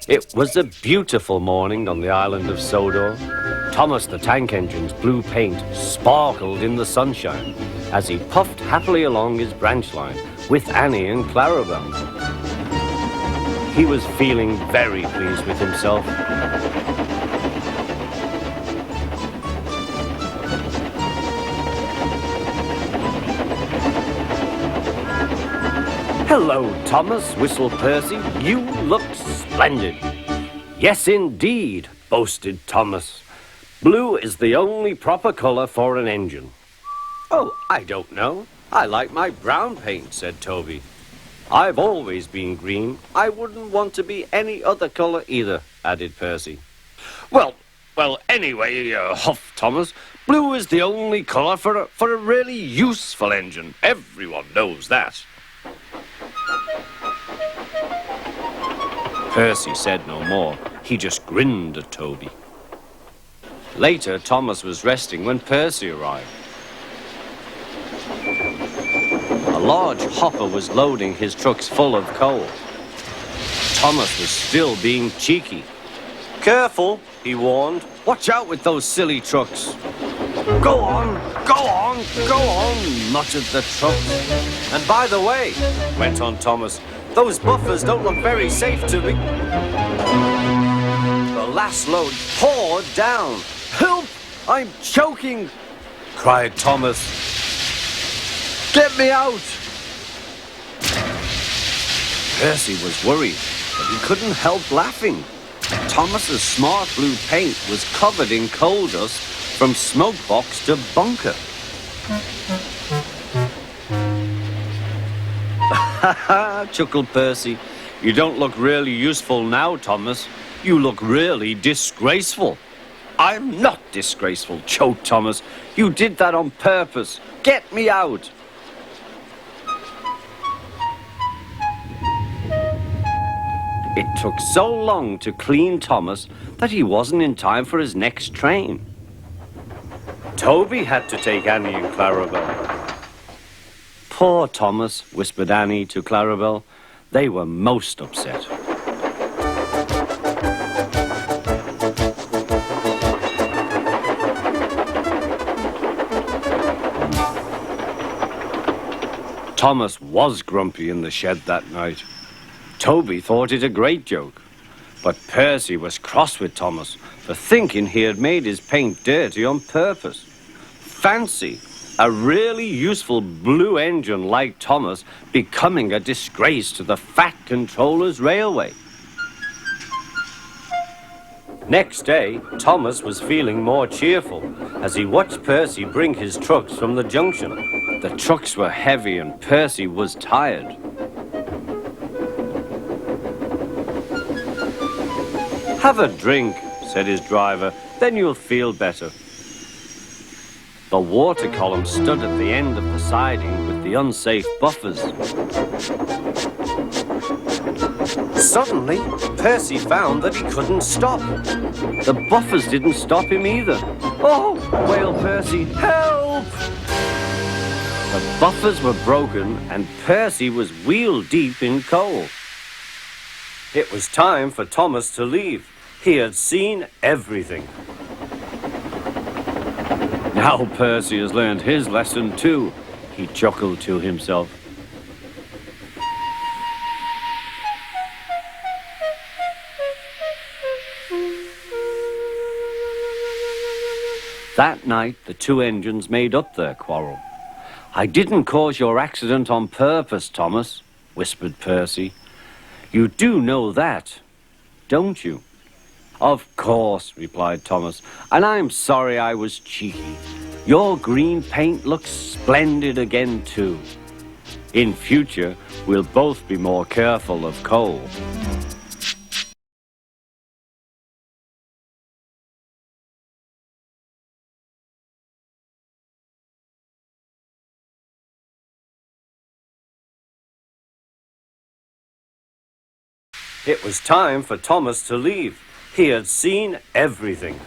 It was a beautiful morning on the island of Sodor. Thomas the Tank Engine's blue paint sparkled in the sunshine as he puffed happily along his branch line with Annie and Clarabelle. He was feeling very pleased with himself. "Hello, Thomas," whistled Percy. "You look splendid." "Yes, indeed," boasted Thomas. "Blue is the only proper color for an engine." "Oh, I don't know. I like my brown paint," said Toby. "I've always been green. I wouldn't want to be any other color either," added Percy. Well, anyway, huffed Thomas, "blue is the only color for a really useful engine. Everyone knows that." Percy said no more. He just grinned at Toby. Later, Thomas was resting when Percy arrived. A large hopper was loading his trucks full of coal. Thomas was still being cheeky. "Careful," he warned. "Watch out with those silly trucks." Go on, go on," muttered the trucks. "And by the way," went on Thomas, "those buffers don't look very safe to me." The last load poured down. "Help! I'm choking!" cried Thomas. "Get me out!" Percy was worried, but he couldn't help laughing. Thomas's smart blue paint was covered in coal dust from smoke box to bunker. "Ha ha," chuckled Percy. "You don't look really useful now, Thomas. You look really disgraceful." "I'm not disgraceful," choked Thomas. "You did that on purpose. Get me out." It took so long to clean Thomas that he wasn't in time for his next train. Toby had to take Annie and Clarabelle. "Poor Thomas," whispered Annie to Clarabelle. They were most upset. Thomas was grumpy in the shed that night. Toby thought it a great joke, but Percy was cross with Thomas for thinking he had made his paint dirty on purpose. Fancy a really useful blue engine like Thomas becoming a disgrace to the Fat Controller's railway. Next day, Thomas was feeling more cheerful as he watched Percy bring his trucks from the junction. The trucks were heavy and Percy was tired. "Have a drink," said his driver, "then you'll feel better." The water column stood at the end of the siding with the unsafe buffers. Suddenly, Percy found that he couldn't stop. The buffers didn't stop him either. "Oh!" wailed Percy. "Help!" The buffers were broken and Percy was wheel-deep in coal. It was time for Thomas to leave. He had seen everything. "Now Percy has learned his lesson too," he chuckled to himself. That night, the two engines made up their quarrel. "I didn't cause your accident on purpose, Thomas," whispered Percy. "You do know that, don't you?" "Of course," replied Thomas, "and I'm sorry I was cheeky. Your green paint looks splendid again, too. In future, we'll both be more careful of coal." It was time for Thomas to leave. He had seen everything.